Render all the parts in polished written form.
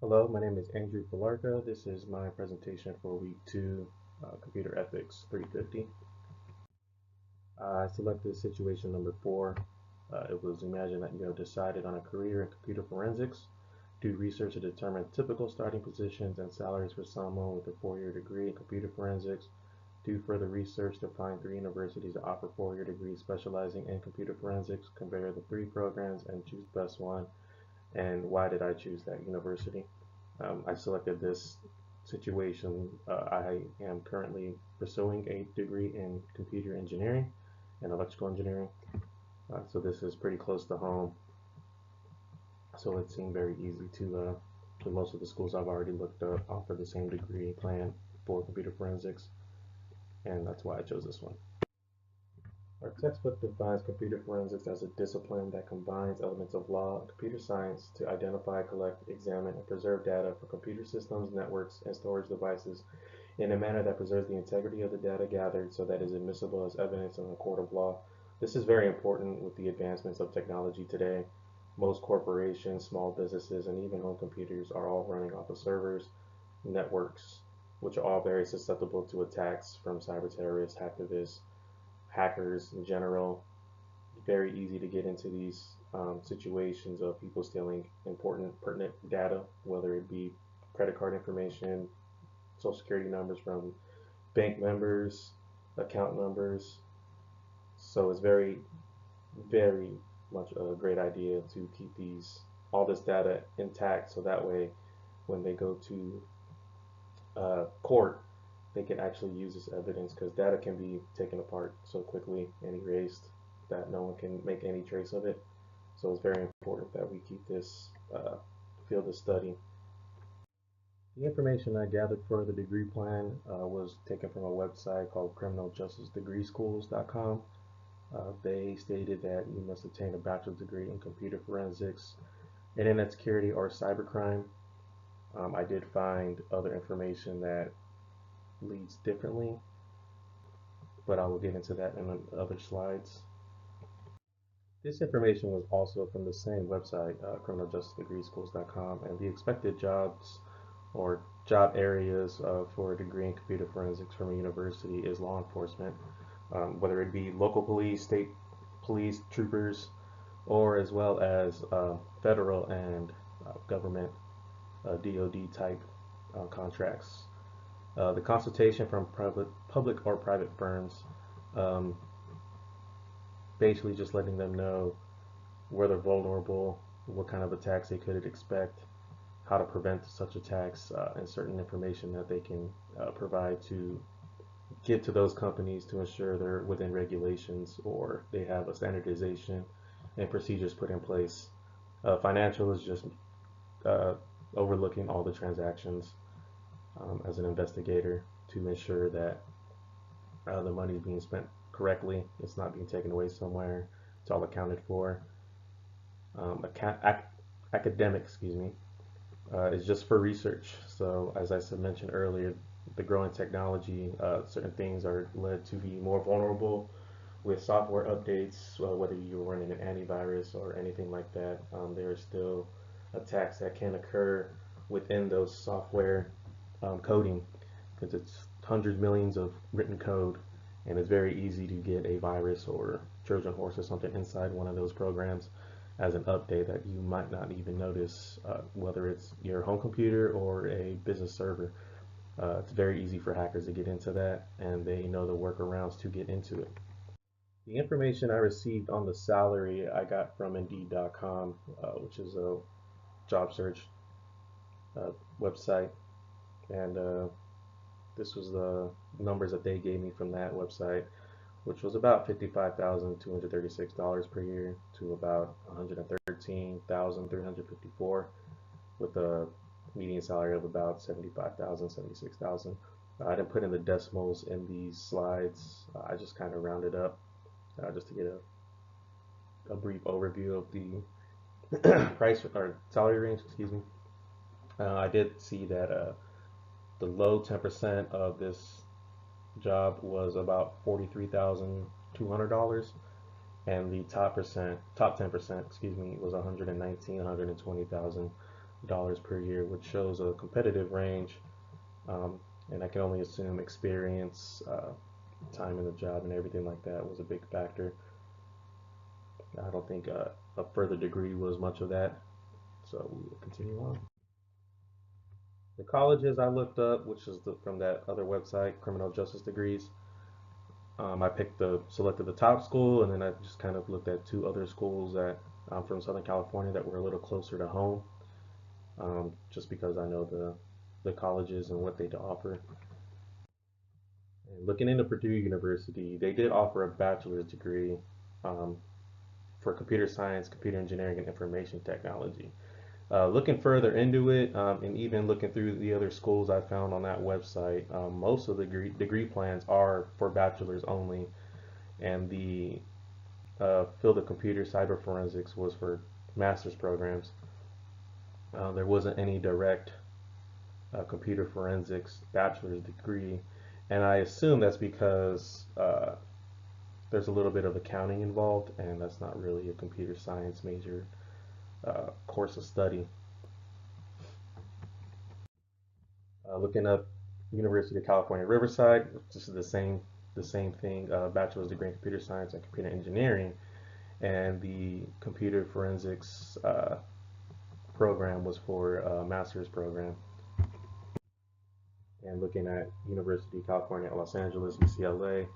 Hello, my name is Andrew Palarka. This is my presentation for week 2, Computer Ethics 350. I selected situation number 4. It was imagine that you have decided on a career in computer forensics. Do research to determine typical starting positions and salaries for someone with a 4-year degree in computer forensics. Do further research to find 3 universities that offer 4-year degrees specializing in computer forensics. Compare the 3 programs and choose the best one. And why did I choose that university? I selected this situation. I am currently pursuing a degree in computer engineering and electrical engineering. So this is pretty close to home. So it seemed very easy to most of the schools I've already looked up offer the same degree plan for computer forensics. And that's why I chose this one. Our textbook defines computer forensics as a discipline that combines elements of law and computer science to identify, collect, examine, and preserve data for computer systems, networks, and storage devices in a manner that preserves the integrity of the data gathered so that it is admissible as evidence in a court of law. This is very important with the advancements of technology today. Most corporations, small businesses, and even home computers are all running off of servers, networks, which are all very susceptible to attacks from cyber terrorists, hacktivists, hackers in general. Very easy to get into these situations of people stealing important, pertinent data, whether it be credit card information, social security numbers from bank members, account numbers. So it's very, very much a great idea to keep all this data intact, so that way when they go to court, they can actually use this evidence, because data can be taken apart so quickly and erased that no one can make any trace of it. So it's very important that we keep this field of study. The information I gathered for the degree plan was taken from a website called criminaljustice.degreeschools.com. They stated that you must obtain a bachelor's degree in computer forensics, internet security, or cybercrime. I did find other information that leads differently, but I will get into that in other slides. This information was also from the same website, criminaljustice.degreeschools.com, and the expected jobs or job areas for a degree in computer forensics from a university is law enforcement, whether it be local police, state police, troopers, or as well as federal and government DoD type contracts. The consultation from public or private firms, um, basically just letting them know where they're vulnerable, what kind of attacks they could expect, how to prevent such attacks, and certain information that they can provide to give to those companies to ensure they're within regulations or they have a standardization and procedures put in place. Financial is just uh, overlooking all the transactions as an investigator to ensure that the money is being spent correctly, it's not being taken away somewhere, it's all accounted for. Academic, excuse me, is just for research. So as I mentioned earlier, the growing technology, certain things are led to be more vulnerable with software updates, whether you're running an antivirus or anything like that. There are still attacks that can occur within those software coding, because it's hundreds of millions of written code, and it's very easy to get a virus or Trojan horse or something inside one of those programs as an update that you might not even notice, whether it's your home computer or a business server. It's very easy for hackers to get into that, and they know the workarounds to get into it. The information I received on the salary I got from Indeed.com, which is a job search website, and this was the numbers that they gave me from that website, which was about $55,236 per year to about $113,354, with a median salary of about $75,000, $76,000. I didn't put in the decimals in these slides. I just kind of rounded up just to get a brief overview of the price or salary range. Excuse me. I did see that the low 10% of this job was about $43,200, and the top 10%, excuse me, was 119, 120,000. per year, which shows a competitive range. And I can only assume experience, time in the job, and everything like that was a big factor. I don't think a further degree was much of that. So we will continue on. The colleges I looked up, which is from that other website, Criminal Justice Degrees. I selected the top school, and then I just kind of looked at two other schools that from Southern California that were a little closer to home, just because I know the colleges and what they offer. And looking into Purdue University, they did offer a bachelor's degree um, for computer science, computer engineering, and information technology. Looking further into it, and even looking through the other schools I found on that website, most of the degree plans are for bachelor's only, and the field of computer cyber forensics was for master's programs. There wasn't any direct computer forensics bachelor's degree, and I assume that's because there's a little bit of accounting involved, and that's not really a computer science major course of study. Looking up University of California, Riverside, this is the same thing, bachelor's degree in computer science and computer engineering, and the computer forensics program was for a master's program. And looking at University of California at Los Angeles, UCLA,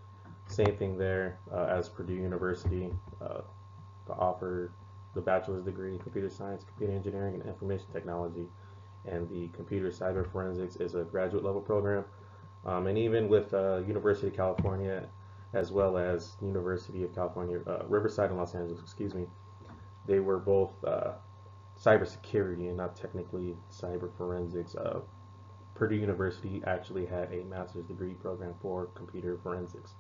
same thing there as Purdue University, to offer the bachelor's degree in computer science, computer engineering, and information technology. And the computer cyber forensics is a graduate level program. And even with University of California, as well as University of California, Riverside and Los Angeles, excuse me, they were both cybersecurity and not technically cyber forensics. Purdue University actually had a master's degree program for computer forensics.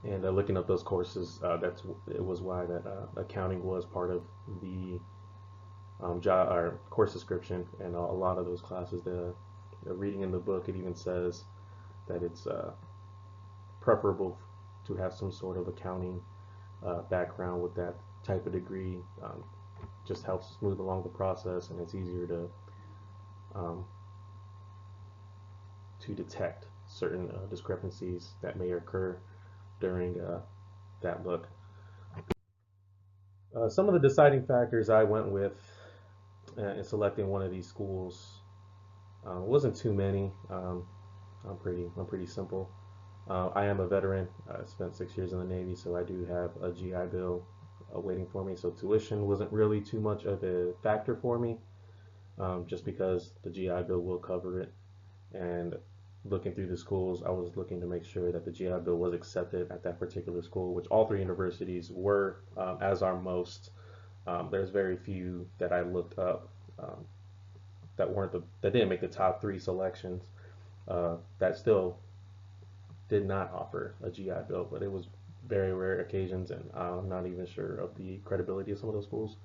And looking up those courses, it was why that accounting was part of the job or course description, and a lot of those classes. The reading in the book, it even says that it's preferable to have some sort of accounting background with that type of degree. Just helps smooth along the process, and it's easier to detect certain discrepancies that may occur during that look. Some of the deciding factors I went with in selecting one of these schools wasn't too many. I'm pretty simple. I am a veteran. I spent 6 years in the Navy, so I do have a GI Bill waiting for me. So tuition wasn't really too much of a factor for me, just because the GI Bill will cover it. And looking through the schools, I was looking to make sure that the GI Bill was accepted at that particular school, which all three universities were, as are most. There's very few that I looked up that didn't make the top three selections. That still did not offer a GI Bill, but it was very rare occasions, and I'm not even sure of the credibility of some of those schools.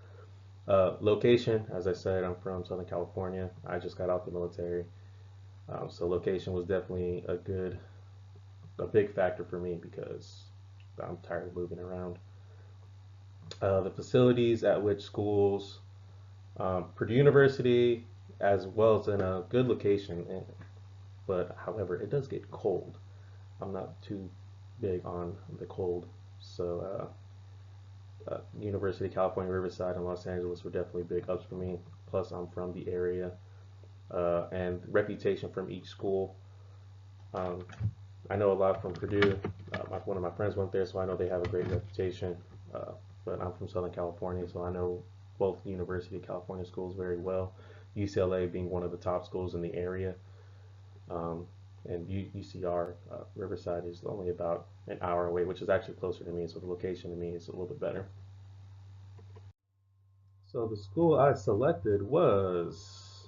Location, as I said, I'm from Southern California. I just got out the military. So location was definitely a big factor for me because I'm tired of moving around. The facilities at which schools, Purdue University, as well as in a good location, but however, it does get cold. I'm not too big on the cold, so University of California, Riverside, and Los Angeles were definitely big ups for me. Plus, I'm from the area, and reputation from each school. I know a lot from Purdue. One of my friends went there, so I know they have a great reputation. But I'm from Southern California, so I know both University of California schools very well. UCLA being one of the top schools in the area, and UCR, Riverside, is only about an hour away, which is actually closer to me, so the location to me is a little bit better. So the school I selected was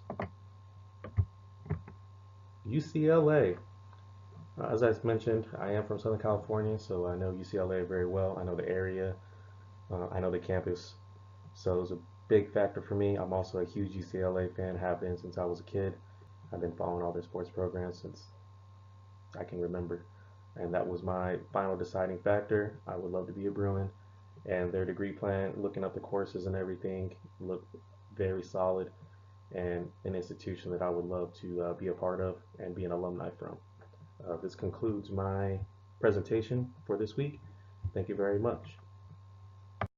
UCLA. As I mentioned, I am from Southern California, so I know UCLA very well. I know the area, I know the campus, so it was a big factor for me. I'm also a huge UCLA fan, have been since I was a kid. I've been following all their sports programs since I can remember, and that was my final deciding factor. I would love to be a Bruin, and their degree plan, looking up the courses and everything, looked very solid. and an institution that I would love to be a part of and be an alumni from. This concludes my presentation for this week. Thank you very much.